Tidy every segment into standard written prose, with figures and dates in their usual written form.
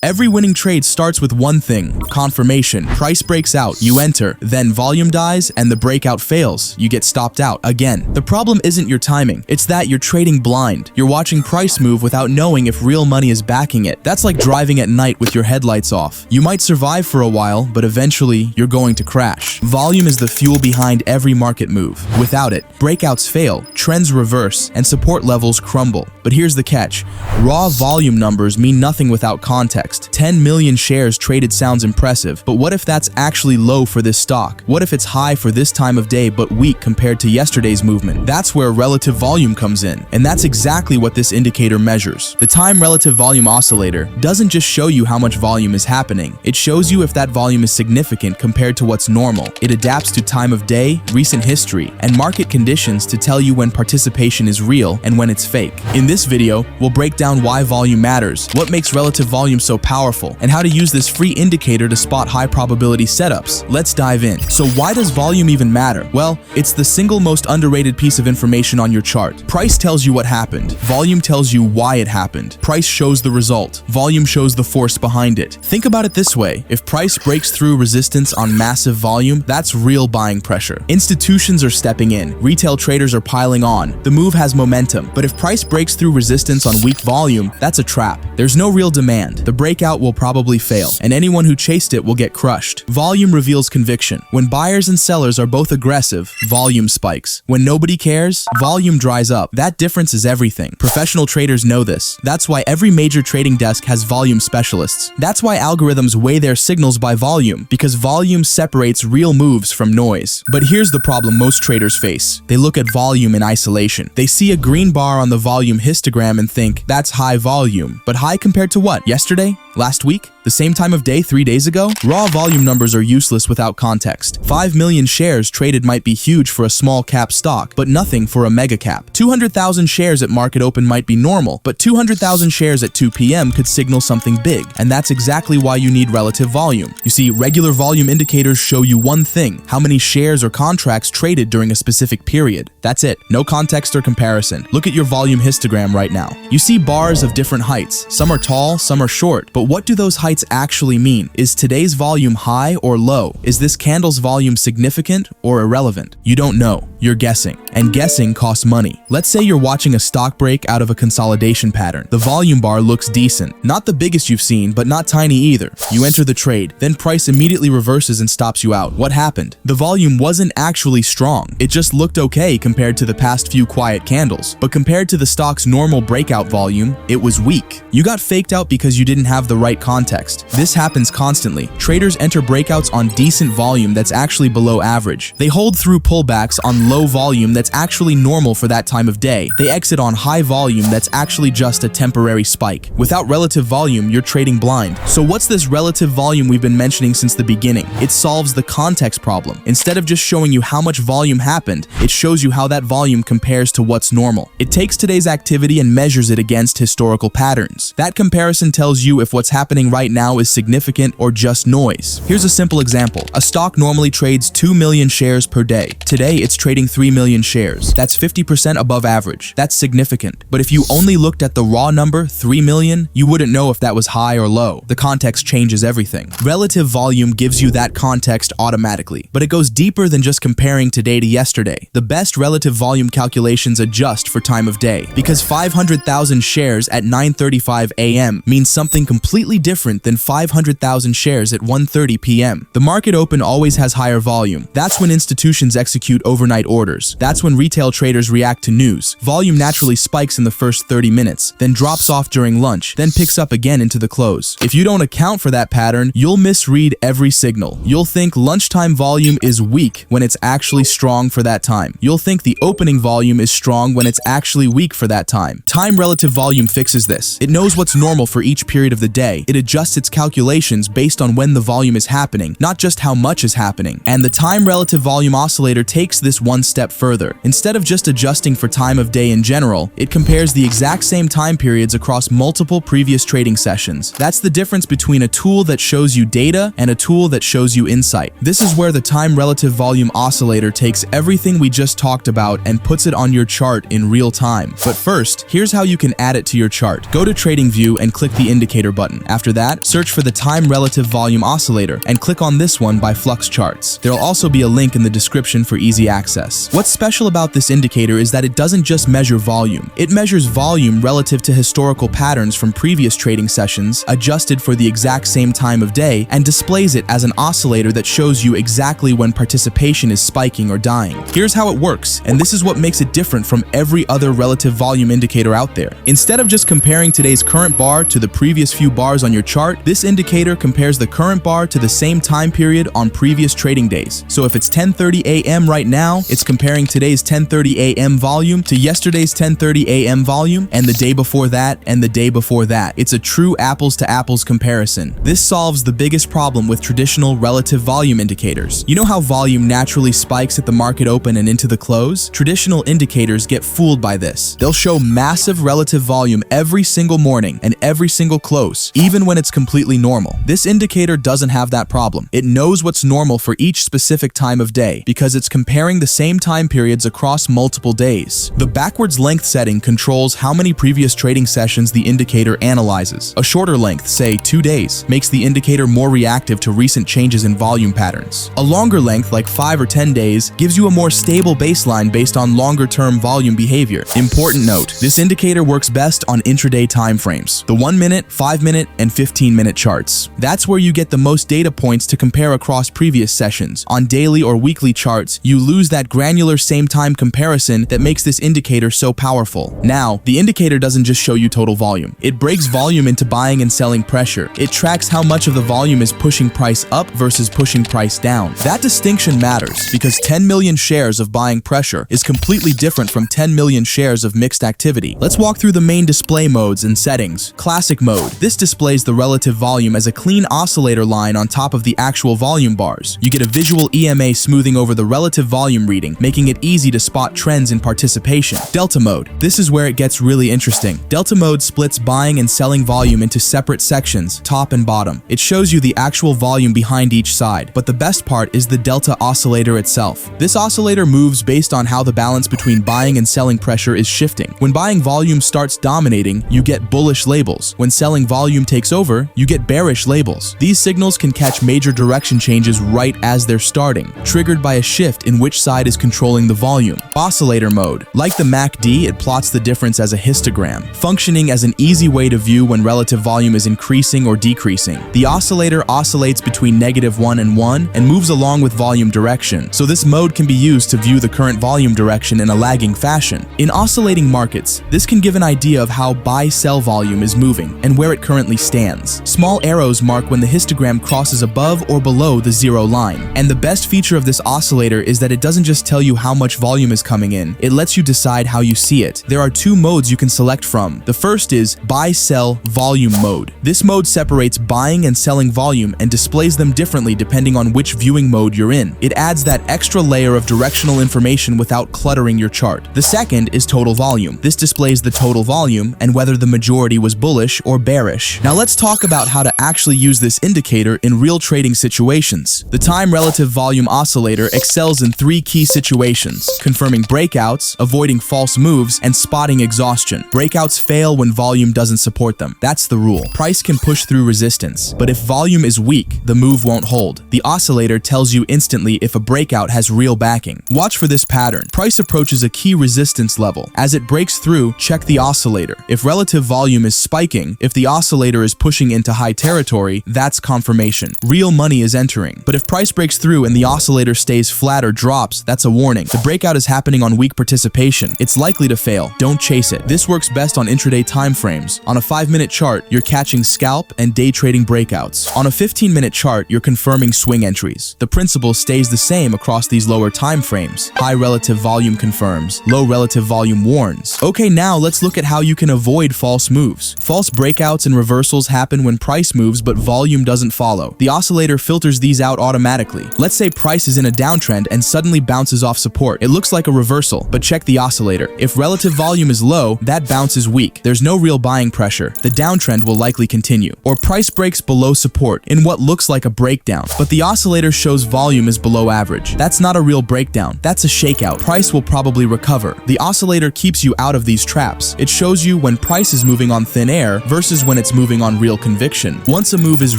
Every winning trade starts with one thing: confirmation. Price breaks out, you enter, then volume dies and the breakout fails, you get stopped out again. The problem isn't your timing, it's that you're trading blind. You're watching price move without knowing if real money is backing it. That's like driving at night with your headlights off. You might survive for a while, but eventually you're going to crash. Volume is the fuel behind every market move. Without it, breakouts fail, trends reverse, and support levels crumble. But here's the catch: raw volume numbers mean nothing without context. 10 million shares traded sounds impressive, but what if that's actually low for this stock? What if it's high for this time of day but weak compared to yesterday's movement? That's where relative volume comes in, and that's exactly what this indicator measures. The time relative volume oscillator doesn't just show you how much volume is happening, it shows you if that volume is significant compared to what's normal. It adapts to time of day, recent history, and market conditions to tell you when participation is real and when it's fake. In this video, we'll break down why volume matters, what makes relative volume so powerful, and how to use this free indicator to spot high probability setups. Let's dive in. So why does volume even matter? Well, it's the single most underrated piece of information on your chart. Price tells you what happened. Volume tells you why it happened. Price shows the result. Volume shows the force behind it. Think about it this way: if price breaks through resistance on massive volume, that's real buying pressure. Institutions are stepping in. Retail traders are piling on. The move has momentum. But if price breaks through resistance on weak volume, that's a trap. There's no real demand. The breakout will probably fail, and anyone who chased it will get crushed. Volume reveals conviction. When buyers and sellers are both aggressive, volume spikes. When nobody cares, volume dries up. That difference is everything. Professional traders know this. That's why every major trading desk has volume specialists. That's why algorithms weigh their signals by volume, because volume separates real moves from noise. But here's the problem most traders face. They look at volume in isolation. They see a green bar on the volume histogram and think, that's high volume. But high compared to what? Yesterday? Last week? The same time of day 3 days ago? Raw volume numbers are useless without context. 5 million shares traded might be huge for a small cap stock, but nothing for a mega cap. 200,000 shares at market open might be normal, but 200,000 shares at 2 p.m. could signal something big, and that's exactly why you need relative volume. You see, regular volume indicators show you one thing: how many shares or contracts traded during a specific period. That's it. No context or comparison. Look at your volume histogram right now. You see bars of different heights. Some are tall, some are short, but what do those heights actually mean? Is today's volume high or low? Is this candle's volume significant or irrelevant? You don't know. You're guessing. And guessing costs money. Let's say you're watching a stock break out of a consolidation pattern. The volume bar looks decent. Not the biggest you've seen, but not tiny either. You enter the trade, then price immediately reverses and stops you out. What happened? The volume wasn't actually strong. It just looked okay compared to the past few quiet candles. But compared to the stock's normal breakout volume, it was weak. You got faked out because you didn't have the right context. This happens constantly. Traders enter breakouts on decent volume that's actually below average. They hold through pullbacks on low volume that's actually normal for that time of day. They exit on high volume that's actually just a temporary spike. Without relative volume, you're trading blind. So what's this relative volume we've been mentioning since the beginning? It solves the context problem. Instead of just showing you how much volume happened, it shows you how that volume compares to what's normal. It takes today's activity and measures it against historical patterns. That comparison tells you if what's happening right now is significant or just noise. Here's a simple example. A stock normally trades 2 million shares per day. Today, it's trading 3 million shares. That's 50% above average. That's significant. But if you only looked at the raw number, 3 million, you wouldn't know if that was high or low. The context changes everything. Relative volume gives you that context automatically, but it goes deeper than just comparing today to yesterday. The best relative volume calculations adjust for time of day, because 500,000 shares at 9:35 a.m. means something completely different than 500,000 shares at 1:30 p.m. The market open always has higher volume. That's when institutions execute overnight orders. That's when retail traders react to news. Volume naturally spikes in the first 30 minutes, then drops off during lunch, then picks up again into the close. If you don't account for that pattern, you'll misread every signal. You'll think lunchtime volume is weak when it's actually strong for that time. You'll think the opening volume is strong when it's actually weak for that time. Time relative volume fixes this. It knows what's normal for each period of the day. It adjusts its calculations based on when the volume is happening, not just how much is happening. And the time relative volume oscillator takes this one step further. Instead of just adjusting for time of day in general, it compares the exact same time periods across multiple previous trading sessions. That's the difference between a tool that shows you data and a tool that shows you insight. This is where the time relative volume oscillator takes everything we just talked about and puts it on your chart in real time. But first, here's how you can add it to your chart. Go to TradingView and click the indicator button. After that, search for the time relative volume oscillator and click on this one by Flux Charts. There'll also be a link in the description for easy access. What's special about this indicator is that it doesn't just measure volume. It measures volume relative to historical patterns from previous trading sessions, adjusted for the exact same time of day, and displays it as an oscillator that shows you exactly when participation is spiking or dying. Here's how it works, and this is what makes it different from every other relative volume indicator out there. Instead of just comparing today's current bar to the previous few bars on your chart, this indicator compares the current bar to the same time period on previous trading days. So if it's 10:30 a.m. right now, it's comparing today's 10:30 a.m. volume to yesterday's 10:30 a.m. volume and the day before that and the day before that. It's a true apples to apples comparison. This solves the biggest problem with traditional relative volume indicators. You know how volume naturally spikes at the market open and into the close? Traditional indicators get fooled by this. They'll show massive relative volume every single morning and every single close, even when it's completely normal. This indicator doesn't have that problem. It knows what's normal for each specific time of day because it's comparing the same time periods across multiple days. The backwards length setting controls how many previous trading sessions the indicator analyzes. A shorter length, say 2 days, makes the indicator more reactive to recent changes in volume patterns. A longer length, like 5 or 10 days, gives you a more stable baseline based on longer-term volume behavior. Important note, this indicator works best on intraday timeframes, the 1-minute, 5-minute, and 15-minute charts. That's where you get the most data points to compare across previous sessions. On daily or weekly charts, you lose that granular same-time comparison that makes this indicator so powerful. Now, the indicator doesn't just show you total volume. It breaks volume into buying and selling pressure. It tracks how much of the volume is pushing price up versus pushing price down. That distinction matters because 10 million shares of buying pressure is completely different from 10 million shares of mixed activity. Let's walk through the main display modes and settings. Classic mode. This displays the relative volume as a clean oscillator line on top of the actual volume bars. You get a visual EMA smoothing over the relative volume reading, making it easy to spot trends in participation. Delta mode. This is where it gets really interesting. Delta mode splits buying and selling volume into separate sections, top and bottom. It shows you the actual volume behind each side, but the best part is the delta oscillator itself. This oscillator moves based on how the balance between buying and selling pressure is shifting. When buying volume starts dominating, you get bullish labels. When selling volume takes over, you get bearish labels. These signals can catch major direction changes right as they're starting, triggered by a shift in which side is controlling the volume. Oscillator mode. Like the MACD, it plots the difference as a histogram, functioning as an easy way to view when relative volume is increasing or decreasing. The oscillator oscillates between -1 and 1 and moves along with volume direction, so this mode can be used to view the current volume direction in a lagging fashion. In oscillating markets, this can give an idea of how buy-sell volume is moving and where it currently stands. Small arrows mark when the histogram crosses above or below the zero line. And the best feature of this oscillator is that it doesn't just tell you how much volume is coming in, it lets you decide how you see it. There are 2 modes you can select from. The first is buy-sell volume mode. This mode separates buying and selling volume and displays them differently depending on which viewing mode you're in. It adds that extra layer of directional information without cluttering your chart. The second is total volume. This displays the total volume and whether the majority was bullish or bearish. Now let's talk about how to actually use this indicator in real trading situations. The time relative volume oscillator excels in 3 key situations: confirming breakouts, avoiding false moves, and spotting exhaustion. Breakouts fail when volume doesn't support them. That's the rule. Price can push through resistance, but if volume is weak, the move won't hold. The oscillator tells you instantly if a breakout has real backing. Watch for this pattern. Price approaches a key resistance level. As it breaks through, check the oscillator. If relative volume is spiking, if the oscillator is pushing into high territory, that's confirmation. Real money is entering. But if price breaks through and the oscillator stays flat or drops, that's a warning. The breakout is happening on weak participation. It's likely to fail. Don't chase it. This works best on intraday time frames. On a 5-minute chart, you're catching scalp and day trading breakouts. On a 15-minute chart, you're confirming swing entries. The principle stays the same across these lower time frames. High relative volume confirms, low relative volume warns. Okay, now let's look at how you can avoid false moves. False breakouts and reversals happen when price moves but volume doesn't follow. The oscillator filters these out automatically. Let's say price is in a downtrend and suddenly bounces off support. support. It looks like a reversal, but check the oscillator. If relative volume is low, that bounce is weak. There's no real buying pressure. The downtrend will likely continue. Or price breaks below support in what looks like a breakdown, but the oscillator shows volume is below average. That's not a real breakdown. That's a shakeout. Price will probably recover. The oscillator keeps you out of these traps. It shows you when price is moving on thin air versus when it's moving on real conviction. Once a move is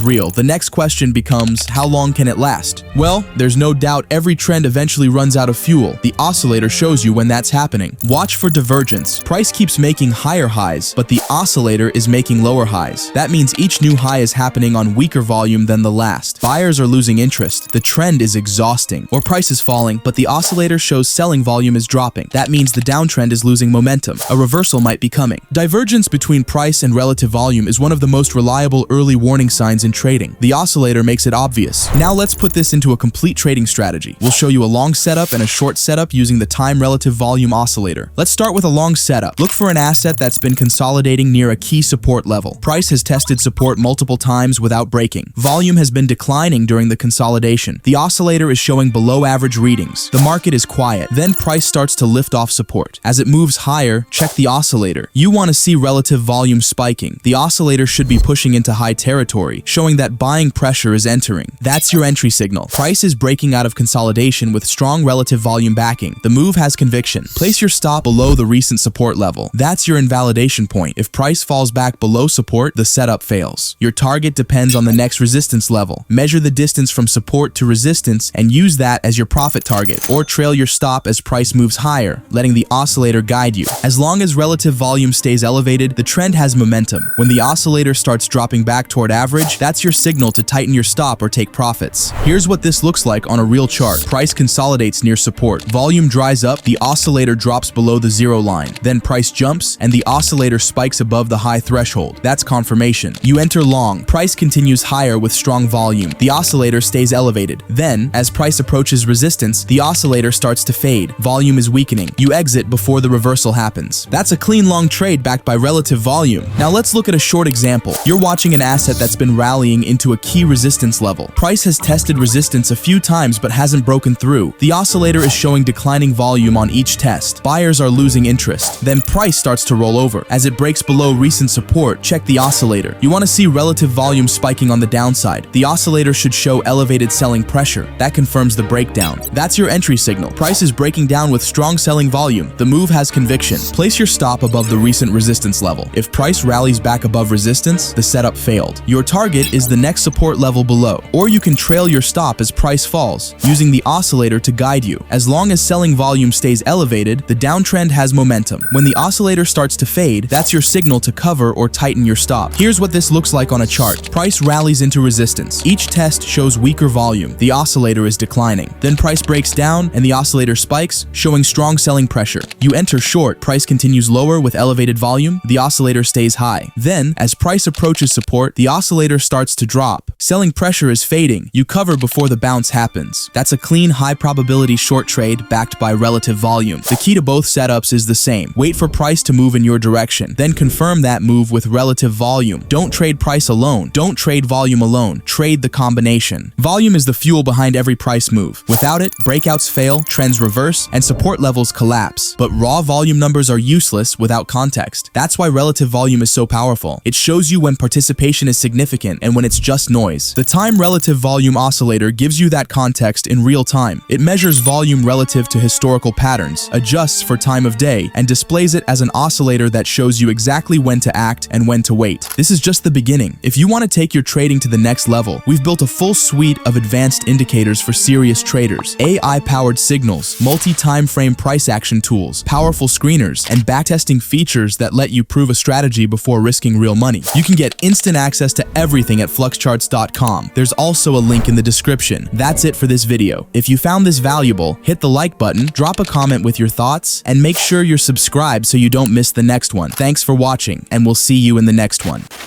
real, the next question becomes, how long can it last? Well, there's no doubt every trend eventually runs out of fuel. The oscillator shows you when that's happening. Watch for divergence. Price keeps making higher highs, but the oscillator is making lower highs. That means each new high is happening on weaker volume than the last. Buyers are losing interest. The trend is exhausting. Or price is falling, but the oscillator shows selling volume is dropping. That means the downtrend is losing momentum. A reversal might be coming. Divergence between price and relative volume is one of the most reliable early warning signs in trading. The oscillator makes it obvious. Now let's put this into a complete trading strategy. We'll show you a long setup and a short setup using the time relative volume oscillator. Let's start with a long setup. Look for an asset that's been consolidating near a key support level. Price has tested support multiple times without breaking. Volume has been declining during the consolidation. The oscillator is showing below average readings. The market is quiet. Then price starts to lift off support. As it moves higher, check the oscillator. You want to see relative volume spiking. The oscillator should be pushing into high territory, showing that buying pressure is entering. That's your entry signal. Price is breaking out of consolidation with strong relative volume backing. The move has conviction. Place your stop below the recent support level. That's your invalidation point. If price falls back below support, the setup fails. Your target depends on the next resistance level. Measure the distance from support to resistance and use that as your profit target, or trail your stop as price moves higher, letting the oscillator guide you. As long as relative volume stays elevated, the trend has momentum. When the oscillator starts dropping back toward average, that's your signal to tighten your stop or take profits. Here's what this looks like on a real chart. Price consolidates near support. Volume dries up, the oscillator drops below the zero line. Then price jumps, and the oscillator spikes above the high threshold. That's confirmation. You enter long. Price continues higher with strong volume. The oscillator stays elevated. Then, as price approaches resistance, the oscillator starts to fade. Volume is weakening. You exit before the reversal happens. That's a clean long trade backed by relative volume. Now let's look at a short example. You're watching an asset that's been rallying into a key resistance level. Price has tested resistance a few times but hasn't broken through. The oscillator is showing declining volume on each test. Buyers are losing interest. Then price starts to roll over. As it breaks below recent support, check the oscillator. You want to see relative volume spiking on the downside. The oscillator should show elevated selling pressure. That confirms the breakdown. That's your entry signal. Price is breaking down with strong selling volume. The move has conviction. Place your stop above the recent resistance level. If price rallies back above resistance, the setup failed. Your target is the next support level below. Or you can trail your stop as price falls, using the oscillator to guide you. As long as selling volume stays elevated, the downtrend has momentum. When the oscillator starts to fade, that's your signal to cover or tighten your stop. Here's what this looks like on a chart. Price rallies into resistance. Each test shows weaker volume. The oscillator is declining. Then price breaks down and the oscillator spikes, showing strong selling pressure. You enter short. Price continues lower with elevated volume. The oscillator stays high. Then, as price approaches support, the oscillator starts to drop. Selling pressure is fading. You cover before the bounce happens. That's a clean, high-probability short trade backed by relative volume. The key to both setups is the same. Wait for price to move in your direction. Then confirm that move with relative volume. Don't trade price alone. Don't trade volume alone. Trade the combination. Volume is the fuel behind every price move. Without it, breakouts fail, trends reverse, and support levels collapse. But raw volume numbers are useless without context. That's why relative volume is so powerful. It shows you when participation is significant and when it's just noise. The time relative volume oscillator gives you that context in real time. It measures volume relative to historical patterns, adjusts for time of day, and displays it as an oscillator that shows you exactly when to act and when to wait. This is just the beginning. If you want to take your trading to the next level, we've built a full suite of advanced indicators for serious traders, AI-powered signals, multi-time frame price action tools, powerful screeners, and backtesting features that let you prove a strategy before risking real money. You can get instant access to everything at fluxcharts.com. There's also a link in the description. That's it for this video. If you found this valuable, hit the like button, drop a comment with your thoughts, and make sure you're subscribed so you don't miss the next one. Thanks for watching, and we'll see you in the next one.